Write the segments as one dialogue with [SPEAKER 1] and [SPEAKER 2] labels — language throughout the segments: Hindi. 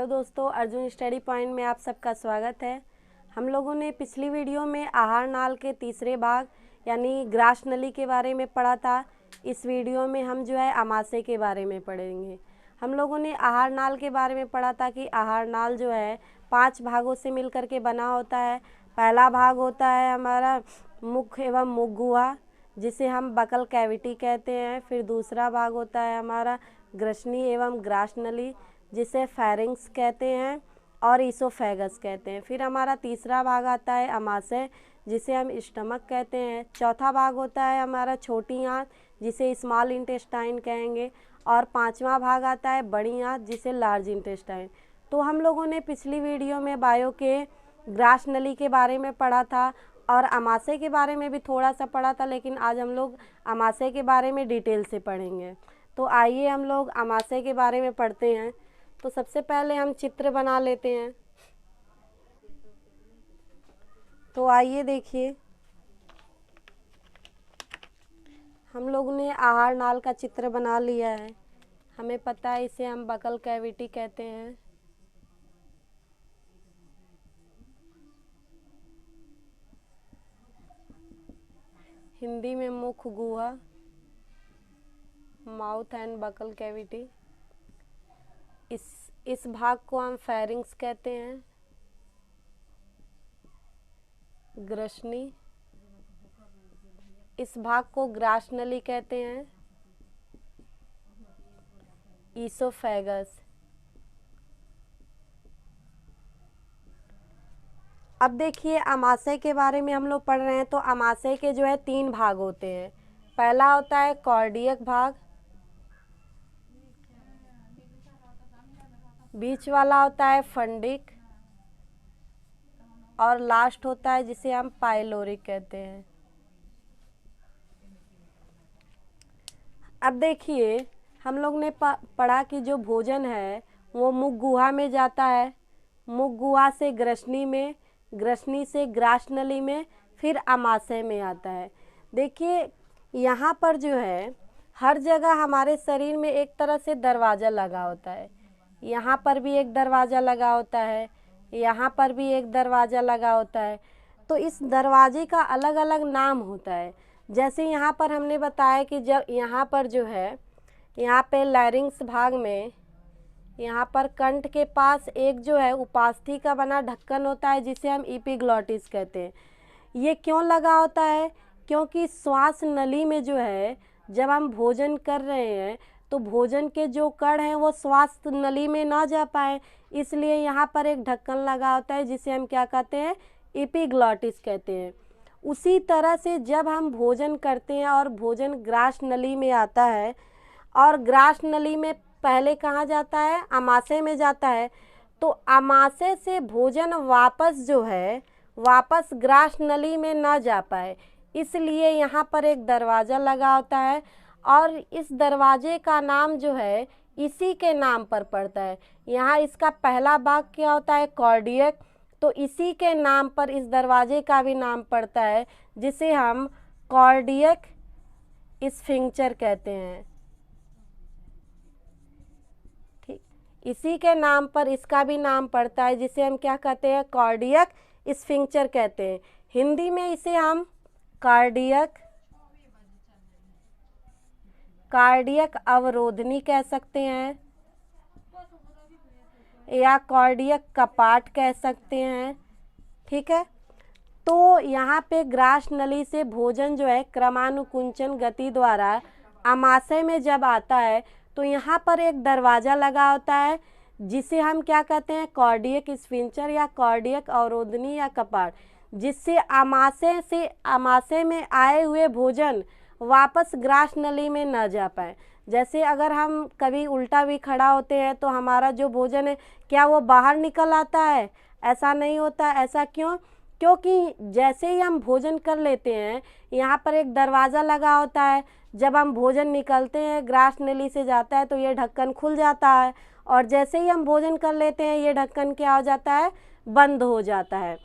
[SPEAKER 1] हेलो दोस्तों, अर्जुन स्टडी पॉइंट में आप सबका स्वागत है। हम लोगों ने पिछली वीडियो में आहार नाल के तीसरे भाग यानी ग्रास नली के बारे में पढ़ा था। इस वीडियो में हम जो है आमाशय के बारे में पढ़ेंगे। हम लोगों ने आहार नाल के बारे में पढ़ा था कि आहार नाल जो है 5 भागों से मिलकर के बना होता है। पहला भाग होता है हमारा मुख एवं मुख गुहा, जिसे हम बकल कैविटी कहते हैं। फिर दूसरा भाग होता है हमारा ग्रसनी एवं ग्रास नली, जिसे फेरिंग्स कहते हैं और ईसोफेगस कहते हैं। फिर हमारा तीसरा भाग आता है अमाशय, जिसे हम स्टमक कहते हैं। चौथा भाग होता है हमारा छोटी आंत, जिसे स्मॉल इंटेस्टाइन कहेंगे। और पांचवा भाग आता है बड़ी आंत, जिसे लार्ज इंटेस्टाइन। तो हम लोगों ने पिछली वीडियो में बायो के ग्रास नली के बारे में पढ़ा था और अमाशय के बारे में भी थोड़ा सा पढ़ा था, लेकिन आज हम लोग अमाशय के बारे में डिटेल से पढ़ेंगे। तो आइए हम लोग अमाशय के बारे में पढ़ते हैं। तो सबसे पहले हम चित्र बना लेते हैं। तो आइए देखिए, हम लोगों ने आहार नाल का चित्र बना लिया है। हमें पता है इसे हम बकल कैविटी कहते हैं। हिंदी में मुख गुहा, माउथ एंड बकल कैविटी। इस भाग को हम फेरिंग्स कहते हैं। ग्रसनी, इस भाग को ग्रास नली कहते हैं। ईसोफेगस। अब देखिए अमाशय के बारे में हम लोग पढ़ रहे हैं। तो अमाशय के जो है 3 भाग होते हैं। पहला होता है कार्डियक भाग, बीच वाला होता है फंडिक और लास्ट होता है जिसे हम पाइलोरिक कहते हैं। अब देखिए हम लोग ने पढ़ा कि जो भोजन है वो मुख गुहा में जाता है, मुख गुहा से ग्रसनी में, ग्रसनी से ग्रास नली में, फिर अमाशय में आता है। देखिए यहाँ पर जो है हर जगह हमारे शरीर में एक तरह से दरवाज़ा लगा होता है। यहाँ पर भी एक दरवाज़ा लगा होता है, यहाँ पर भी एक दरवाज़ा लगा होता है। तो इस दरवाजे का अलग अलग नाम होता है। जैसे यहाँ पर हमने बताया कि जब यहाँ पर जो है, यहाँ पे लैरिंग्स भाग में, यहाँ पर कंठ के पास एक जो है उपास्थि का बना ढक्कन होता है, जिसे हम एपिग्लॉटिस कहते हैं। ये क्यों लगा होता है? क्योंकि श्वास नली में जो है जब हम भोजन कर रहे हैं तो भोजन के जो कण हैं वो श्वास नली में ना जा पाए, इसलिए यहाँ पर एक ढक्कन लगा होता है, जिसे हम क्या कहते हैं? एपिग्लॉटिस कहते हैं। उसी तरह से जब हम भोजन करते हैं और भोजन ग्रास नली में आता है, और ग्रास नली में पहले कहाँ जाता है? अमाशय में जाता है। तो अमाशय से भोजन वापस जो है वापस ग्रास नली में ना जा पाए, इसलिए यहाँ पर एक दरवाज़ा लगा होता है और इस दरवाजे का नाम जो है इसी के नाम पर पड़ता है। यहाँ इसका पहला भाग क्या होता है? कार्डियक। तो इसी के नाम पर इस दरवाजे का भी नाम पड़ता है, जिसे हम कार्डियक स्फिंक्टर कहते हैं। ठीक, इसी के नाम पर इसका भी नाम पड़ता है, जिसे हम क्या कहते हैं? कार्डियक स्फिंक्टर कहते हैं। हिंदी में इसे हम कार्डियक अवरोधनी कह सकते हैं या कार्डियक कपाट कह सकते हैं। ठीक है। तो यहाँ पे ग्रास नली से भोजन जो है क्रमानुकुंचन गति द्वारा अमाशय में जब आता है तो यहाँ पर एक दरवाज़ा लगा होता है, जिसे हम क्या कहते हैं? कार्डियक स्फिंक्टर या कार्डियक अवरोधनी या कपाट, जिससे अमाशय में आए हुए भोजन वापस ग्रास नली में न जा पाए। जैसे अगर हम कभी उल्टा भी खड़ा होते हैं तो हमारा जो भोजन है क्या वो बाहर निकल आता है? ऐसा नहीं होता। ऐसा क्यों? क्योंकि जैसे ही हम भोजन कर लेते हैं यहाँ पर एक दरवाज़ा लगा होता है। जब हम भोजन निकलते हैं ग्रास नली से जाता है तो ये ढक्कन खुल जाता है, और जैसे ही हम भोजन कर लेते हैं ये ढक्कन क्या हो जाता है? बंद हो जाता है।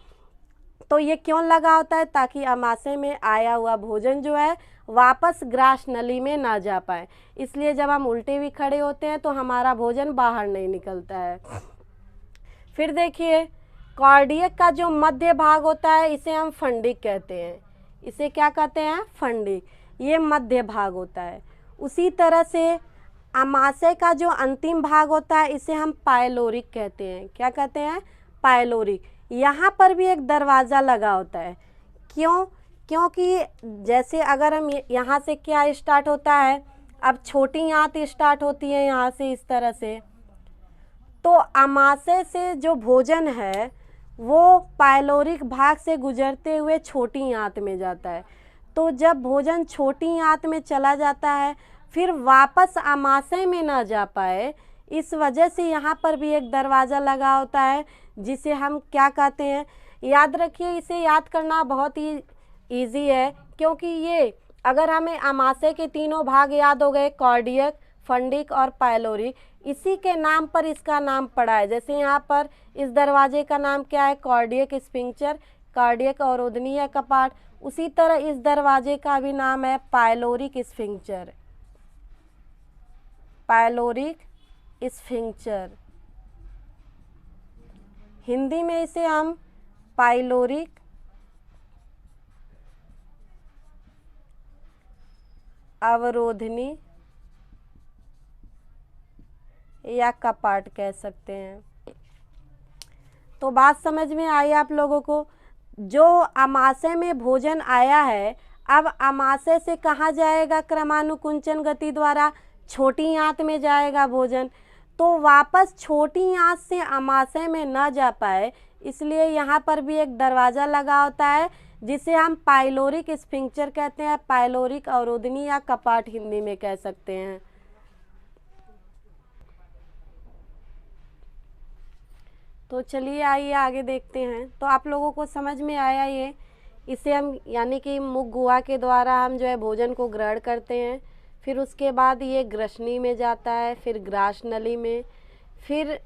[SPEAKER 1] तो ये क्यों लगा होता है? ताकि अमाशय में आया हुआ भोजन जो है वापस ग्रास नली में ना जा पाए। इसलिए जब हम उल्टे भी खड़े होते हैं तो हमारा भोजन बाहर नहीं निकलता है। फिर देखिए कार्डियक का जो मध्य भाग होता है इसे हम फंडिक कहते हैं। इसे क्या कहते हैं? फंडिक। ये मध्य भाग होता है। उसी तरह से आमाशय का जो अंतिम भाग होता है इसे हम पायलोरिक कहते हैं। क्या कहते हैं? पायलोरिक। यहाँ पर भी एक दरवाज़ा लगा होता है। क्यों? क्योंकि जैसे अगर हम यहाँ से क्या स्टार्ट होता है, अब छोटी आंत स्टार्ट होती है यहाँ से इस तरह से, तो आमाशय से जो भोजन है वो पायलोरिक भाग से गुजरते हुए छोटी आंत में जाता है। तो जब भोजन छोटी आंत में चला जाता है फिर वापस आमाशय में ना जा पाए, इस वजह से यहाँ पर भी एक दरवाज़ा लगा होता है जिसे हम क्या कहते हैं? याद रखिए, इसे याद करना बहुत ही ईजी है, क्योंकि ये अगर हमें आमाशय के तीनों भाग याद हो गए, कार्डियक, फंडिक और पायलोरिक, इसी के नाम पर इसका नाम पड़ा है। जैसे यहाँ पर इस दरवाजे का नाम क्या है? कार्डियक स्फिंक्टर, कार्डियक अवरोधनीय कपाट। उसी तरह इस दरवाजे का भी नाम है pyloric sphincter, pyloric sphincter. Hindi में इसे हम पायलोरिक अवरोधनी या कपाट कह सकते हैं। तो बात समझ में आई आप लोगों को? जो आमाशय में भोजन आया है, अब आमाशय से कहाँ जाएगा? क्रमानुकुंचन गति द्वारा छोटी आंत में जाएगा भोजन। तो वापस छोटी आंत से आमाशय में न जा पाए, इसलिए यहाँ पर भी एक दरवाज़ा लगा होता है जिसे हम पायलोरिक स्फिंक्टर कहते हैं, पायलोरिक अवरोधनी या कपाट हिंदी में कह सकते हैं। तो चलिए आइए आगे देखते हैं। तो आप लोगों को समझ में आया ये? इसे हम यानी कि मुख गुहा के द्वारा हम जो है भोजन को ग्रहण करते हैं, फिर उसके बाद ये ग्रसनी में जाता है, फिर ग्रास नली में, फिर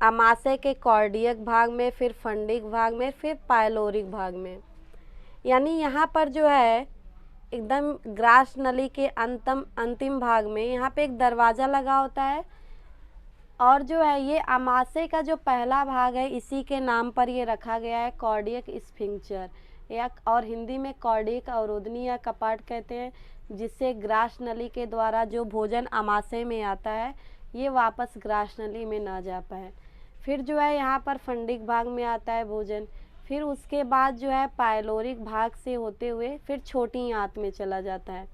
[SPEAKER 1] आमाशय के कार्डियक भाग में, फिर फंडिक भाग में, फिर पायलोरिक भाग में। यानी यहाँ पर जो है एकदम ग्रास नली के अंतिम भाग में यहाँ पे एक दरवाज़ा लगा होता है, और जो है ये आमाशय का जो पहला भाग है इसी के नाम पर ये रखा गया है कार्डियक स्फिंक्टर, या और हिंदी में कार्डियक अवरोधनी या कपाट कहते हैं, जिससे ग्रास नली के द्वारा जो भोजन आमाशय में आता है ये वापस ग्रास नली में ना जा पाए। फिर जो है यहाँ पर फंडिक भाग में आता है भोजन, फिर उसके बाद जो है पायलोरिक भाग से होते हुए फिर छोटी आंत में चला जाता है।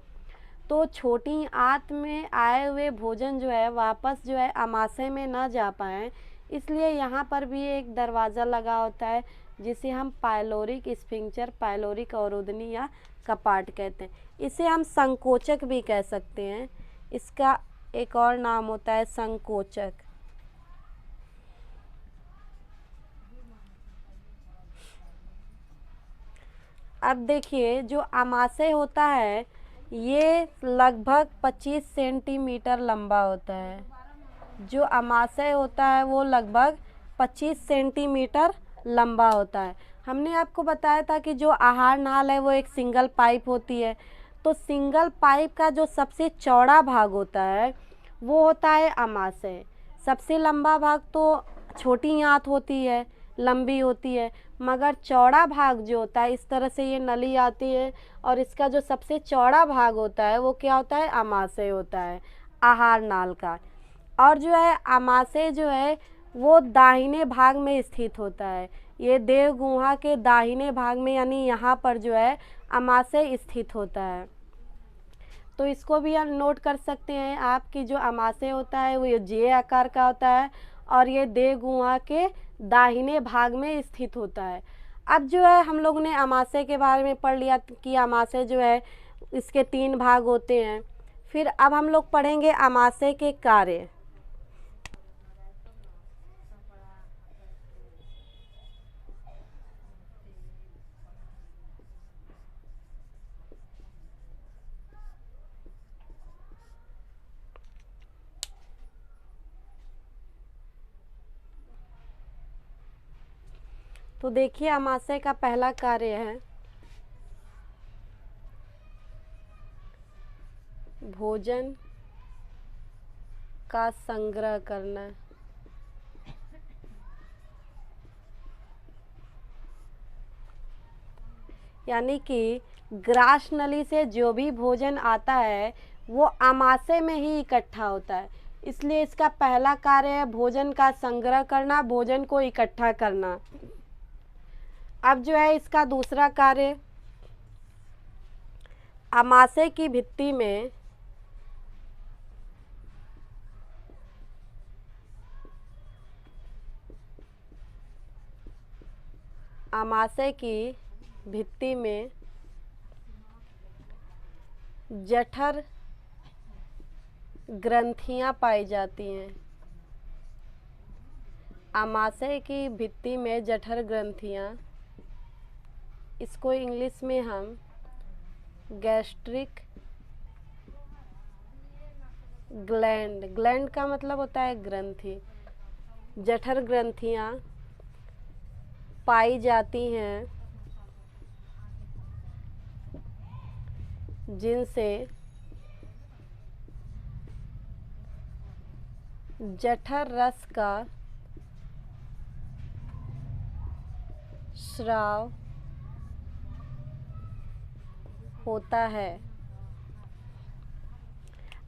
[SPEAKER 1] तो छोटी आंत में आए हुए भोजन जो है वापस जो है आमाशय में ना जा पाएँ, इसलिए यहाँ पर भी एक दरवाज़ा लगा होता है जिसे हम पायलोरिक स्फिंक्टर, पायलोरिक अवरोधनी या कपाट कहते हैं। इसे हम संकोचक भी कह सकते हैं, इसका एक और नाम होता है संकोचक। अब देखिए जो आमाशय होता है ये लगभग 25 सेंटीमीटर लंबा होता है। जो आमाशय होता है वो लगभग 25 सेंटीमीटर लंबा होता है। हमने आपको बताया था कि जो आहार नाल है वो एक सिंगल पाइप होती है। तो सिंगल पाइप का जो सबसे चौड़ा भाग होता है वो होता है आमाशय। सबसे लंबा भाग तो छोटी आंत होती है, लंबी होती है, मगर चौड़ा भाग जो होता है इस तरह से ये नली आती है और इसका जो सबसे चौड़ा भाग होता है वो क्या होता है? आमाशय होता है, आहार नाल का। और जो है आमाशय जो है वो दाहिने भाग में स्थित होता है। ये देह गुहा के दाहिने भाग में यानी यहाँ पर जो है आमाशय स्थित होता है। तो इसको भी हम नोट कर सकते हैं आप कि जो आमाशय होता है वो ये जे आकार का होता है और ये देह गुहा के दाहिने भाग में स्थित होता है। अब जो है हम लोग ने आमाशय के बारे में पढ़ लिया कि आमाशय जो है इसके 3 भाग होते हैं। फिर अब हम लोग पढ़ेंगे आमाशय के कार्य। तो देखिए आमाशय का पहला कार्य है भोजन का संग्रह करना। यानी कि ग्रास नली से जो भी भोजन आता है वो आमाशय में ही इकट्ठा होता है। इसलिए इसका पहला कार्य है भोजन का संग्रह करना, भोजन को इकट्ठा करना। अब जो है इसका दूसरा कार्य, आमाशय की भित्ति में जठर ग्रंथियां पाई जाती हैं। आमाशय की भित्ति में जठर ग्रंथियां, इसको इंग्लिश में हम गैस्ट्रिक ग्लैंड का मतलब होता है ग्रंथि, जठर ग्रंथियां पाई जाती हैं जिनसे जठर रस का स्राव होता है।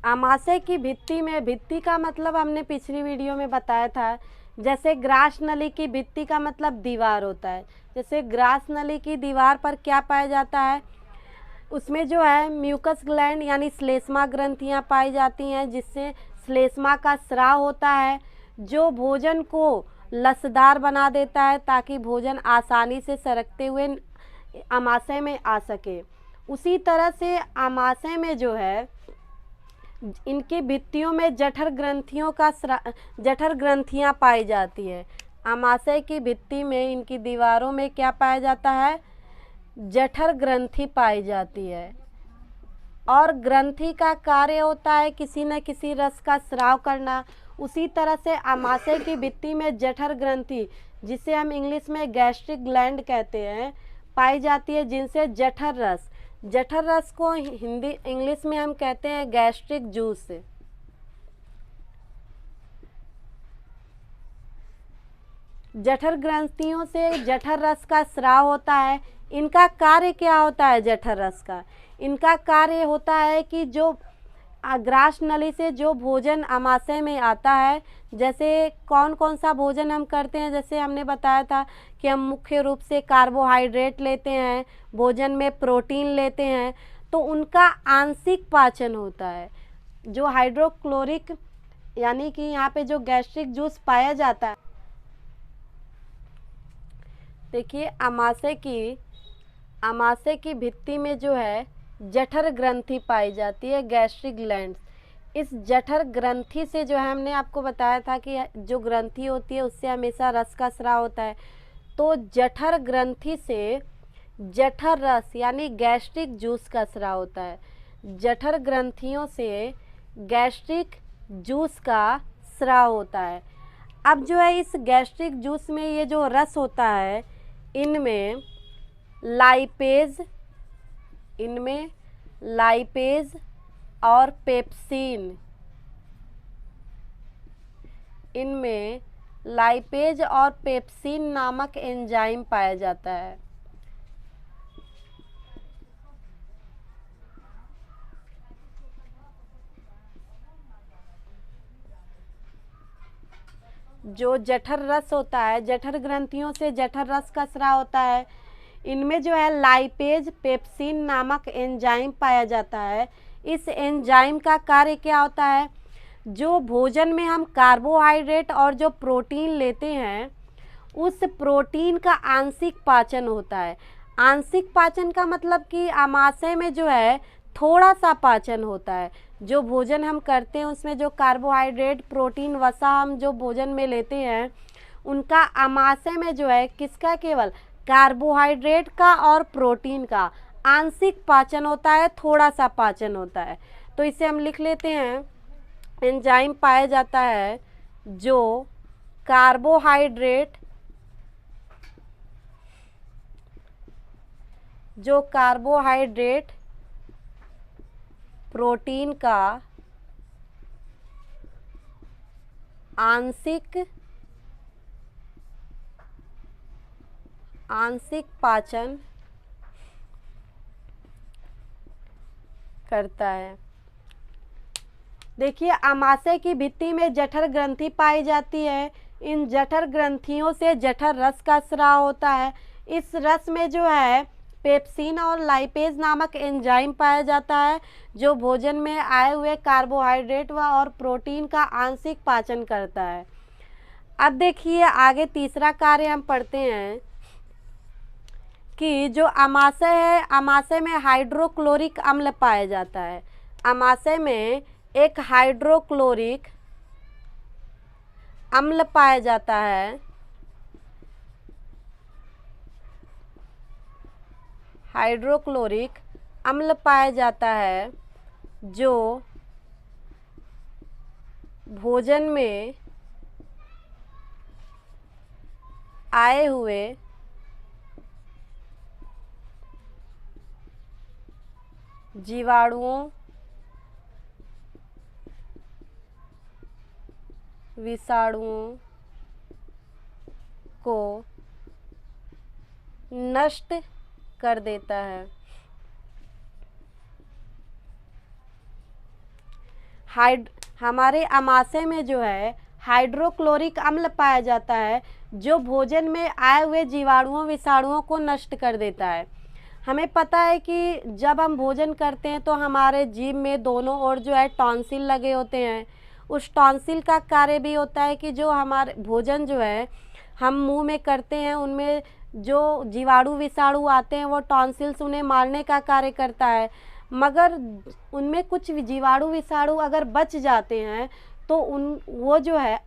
[SPEAKER 1] आमाशय की भित्ति में, भित्ति का मतलब हमने पिछली वीडियो में बताया था, जैसे ग्रास नली की भित्ति का मतलब दीवार होता है। जैसे ग्रास नली की दीवार पर क्या पाया जाता है, उसमें जो है म्यूकस ग्लैंड यानी श्लेष्मा ग्रंथियां पाई जाती हैं, जिससे श्लेष्मा का स्राव होता है जो भोजन को लसदार बना देता है ताकि भोजन आसानी से सरकते हुए आमाशय में आ सके। उसी तरह से आमाशय में जो है इनकी भित्तियों में जठर ग्रंथियां पाई जाती है। आमाशय की भित्ति में, इनकी दीवारों में क्या पाया जाता है, जठर ग्रंथि पाई जाती है। और ग्रंथि का कार्य होता है किसी न किसी रस का स्राव करना। उसी तरह से आमाशय की भित्ति में जठर ग्रंथि, जिसे हम इंग्लिश में गैस्ट्रिक ग्लैंड कहते हैं, पाई जाती है, जिनसे जठर रस को इंग्लिश में हम कहते हैं गैस्ट्रिक जूस। जठर ग्रंथियों से जठर रस का स्राव होता है। इनका कार्य क्या होता है जठर रस का? इनका कार्य होता है कि जो ग्रास नली से जो भोजन आमाशय में आता है, जैसे कौन कौन सा भोजन हम करते हैं, जैसे हमने बताया था कि हम मुख्य रूप से कार्बोहाइड्रेट लेते हैं, भोजन में प्रोटीन लेते हैं, तो उनका आंशिक पाचन होता है। जो हाइड्रोक्लोरिक यानी कि यहाँ पे जो गैस्ट्रिक जूस पाया जाता है, देखिए आमाशय की भित्ति में जो है जठर ग्रंथि पाई जाती है, गैस्ट्रिक ग्लैंड्स। इस जठर ग्रंथि से जो है, हमने आपको बताया था कि जो ग्रंथि होती है उससे हमेशा रस का स्राव होता है। तो जठर ग्रंथि से जठर रस यानी गैस्ट्रिक जूस का स्राव होता है। जठर ग्रंथियों से गैस्ट्रिक जूस का स्राव होता है। अब जो है इस गैस्ट्रिक जूस में ये जो रस होता है, इनमें लाइपेज और पेप्सिन, इनमें लाइपेज और पेप्सिन नामक एंजाइम पाया जाता है। जो जठर रस होता है, जठर ग्रंथियों से जठर रस का स्राव होता है, इनमें जो है लाइपेज पेप्सिन नामक एंजाइम पाया जाता है। इस एंजाइम का कार्य क्या होता है, जो भोजन में हम कार्बोहाइड्रेट और जो प्रोटीन लेते हैं, उस प्रोटीन का आंशिक पाचन होता है। आंशिक पाचन का मतलब कि आमाशय में जो है थोड़ा सा पाचन होता है। जो भोजन हम करते हैं उसमें जो कार्बोहाइड्रेट, प्रोटीन, वसा हम जो भोजन में लेते हैं, उनका आमाशय में जो है किसका, केवल कार्बोहाइड्रेट का और प्रोटीन का आंशिक पाचन होता है, थोड़ा सा पाचन होता है। तो इसे हम लिख लेते हैं, एंजाइम पाया जाता है जो कार्बोहाइड्रेट प्रोटीन का आंशिक पाचन करता है। देखिए, आमाशय की भित्ति में जठर ग्रंथि पाई जाती है। इन जठर ग्रंथियों से जठर रस का स्राव होता है। इस रस में जो है पेप्सिन और लाइपेज नामक एंजाइम पाया जाता है, जो भोजन में आए हुए कार्बोहाइड्रेट व और प्रोटीन का आंशिक पाचन करता है। अब देखिए आगे तीसरा कार्य हम पढ़ते हैं कि जो आमाशय है, आमाशय में हाइड्रोक्लोरिक अम्ल पाया जाता है। आमाशय में एक हाइड्रोक्लोरिक अम्ल पाया जाता है। हाइड्रोक्लोरिक अम्ल पाया जाता है जो भोजन में आए हुए जीवाणुओं, विषाणुओं को नष्ट कर देता है। हमारे आमाशय में जो है हाइड्रोक्लोरिक अम्ल पाया जाता है, जो भोजन में आए हुए जीवाणुओं, विषाणुओं को नष्ट कर देता है। हमें पता है कि जब हम भोजन करते हैं तो हमारे जीभ में दोनों ओर जो है टॉन्सिल लगे होते हैं। उस टॉन्सिल का कार्य भी होता है कि जो हमारे भोजन जो है हम मुंह में करते हैं, उनमें जो जीवाणु, विषाणु आते हैं वो टॉन्सिल्स उन्हें मारने का कार्य करता है। मगर उनमें कुछ जीवाणु, विषाणु अगर बच जाते हैं तो वो जो है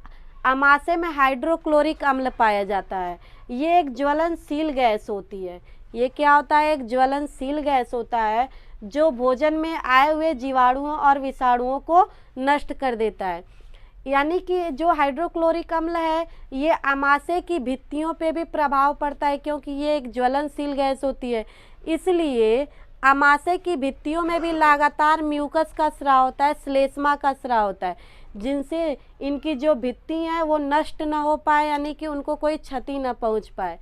[SPEAKER 1] आमाशय में हाइड्रोक्लोरिक अम्ल पाया जाता है। ये एक ज्वलनशील गैस होती है। ये क्या होता है? एक ज्वलनशील गैस होता है जो भोजन में आए हुए जीवाणुओं और विषाणुओं को नष्ट कर देता है। यानी कि जो हाइड्रोक्लोरिक अम्ल है ये आमाशय की भित्तियों पे भी प्रभाव पड़ता है, क्योंकि ये एक ज्वलनशील गैस होती है। इसलिए आमाशय की भित्तियों में भी लगातार म्यूकस का स्राव होता है, श्लेष्मा का स्राव होता है, जिनसे इनकी जो भित्ति है वो नष्ट ना हो पाए, यानी कि उनको कोई क्षति न पहुंच पाए।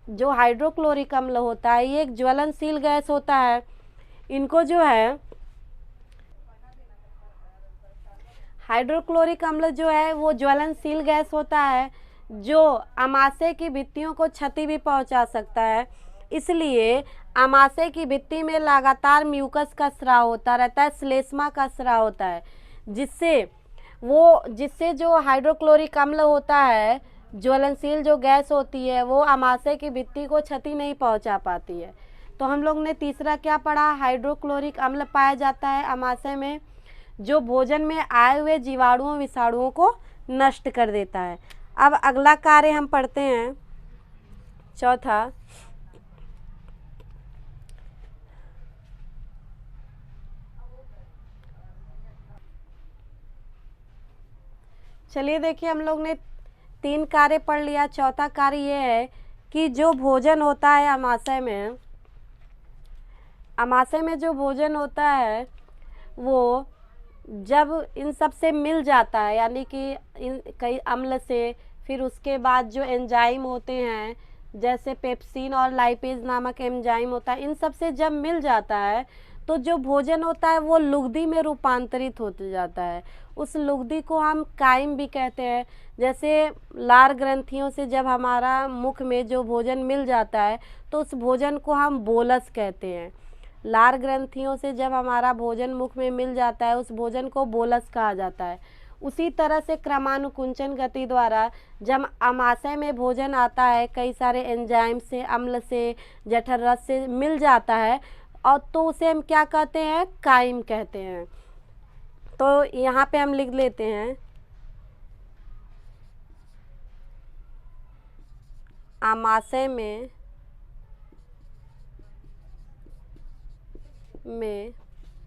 [SPEAKER 1] जो हाइड्रोक्लोरिक अम्ल होता है ये एक ज्वलनशील गैस होता है। इनको जो है हाइड्रोक्लोरिक अम्ल जो है वो ज्वलनशील गैस होता है, जो आमाशय की भित्तियों को क्षति भी पहुंचा सकता है। इसलिए आमाशय की भित्ति में लगातार म्यूकस का स्राव होता रहता है, श्लेष्मा का स्राव होता है, जिससे जो हाइड्रोक्लोरिक अम्ल होता है, ज्वलनशील जो गैस होती है, वो आमाशय की भित्ति को क्षति नहीं पहुंचा पाती है। तो हम लोग ने तीसरा क्या पढ़ा? हाइड्रोक्लोरिक अम्ल पाया जाता है आमाशय में, जो भोजन में आए हुए जीवाणुओं, विषाणुओं को नष्ट कर देता है। अब अगला कार्य हम पढ़ते हैं, चौथा। चलिए देखिए, हम लोग ने 3 कार्य पढ़ लिया। चौथा कार्य ये है कि जो भोजन होता है आमाशय में जो भोजन होता है वो जब इन सब से मिल जाता है, यानी कि इन कई अम्ल से, फिर उसके बाद जो एंजाइम होते हैं जैसे पेप्सिन और लाइपेज नामक एंजाइम होता है, इन सब से जब मिल जाता है तो जो भोजन होता है वो लुगदी में रूपांतरित होते जाता है। उस लुगदी को हम काइम भी कहते हैं। जैसे लार ग्रंथियों से जब हमारा मुख में जो भोजन मिल जाता है तो उस भोजन को हम बोलस कहते हैं। लार ग्रंथियों से जब हमारा भोजन मुख में मिल जाता है उस भोजन को बोलस कहा जाता है। उसी तरह से क्रमानुकुंचन गति द्वारा जब आमाशय में भोजन आता है, कई सारे एंजाइम से, अम्ल से, जठर रस से मिल जाता है, और तो उसे हम क्या कहते हैं? काइम कहते हैं। तो यहाँ पे हम लिख लेते हैं, आमाशय में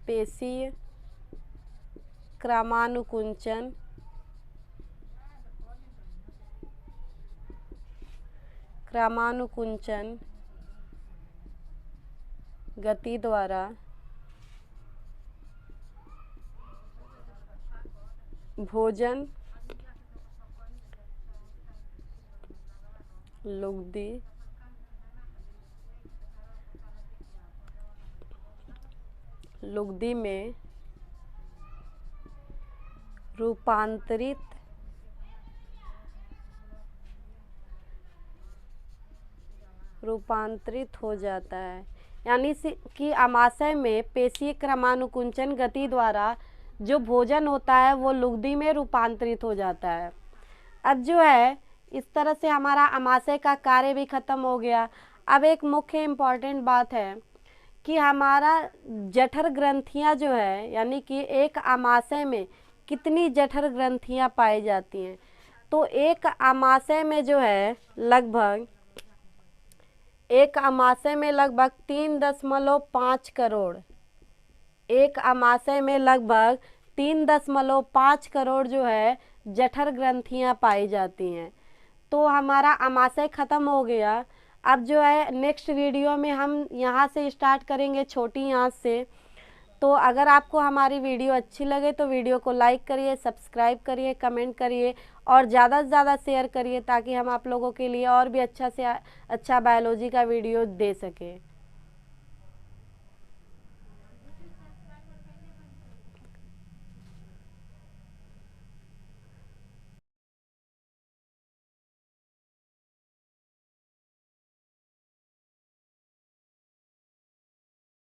[SPEAKER 1] पेशीय क्रमानुकुंचन गति द्वारा भोजन लुगदी लुगदी में रूपांतरित हो जाता है। यानी कि आमाशय में पेशीय क्रमानुकुंचन गति द्वारा जो भोजन होता है वो लुगदी में रूपांतरित हो जाता है। अब जो है इस तरह से हमारा आमाशय का कार्य भी खत्म हो गया। अब एक मुख्य इम्पॉर्टेंट बात है कि हमारा जठर ग्रंथियां जो है, यानी कि एक आमाशय में कितनी जठर ग्रंथियां पाई जाती हैं। तो एक आमाशय में जो है लगभग 3.5 करोड़, एक आमाशय में लगभग 3.5 करोड़ जो है जठर ग्रंथियां पाई जाती हैं। तो हमारा आमाशय ख़त्म हो गया। अब जो है नेक्स्ट वीडियो में हम यहाँ से स्टार्ट करेंगे छोटी आंच से। तो अगर आपको हमारी वीडियो अच्छी लगे तो वीडियो को लाइक करिए, सब्सक्राइब करिए, कमेंट करिए और ज़्यादा से ज़्यादा शेयर करिए ताकि हम आप लोगों के लिए और भी अच्छा से अच्छा बायोलॉजी का वीडियो दे सकें।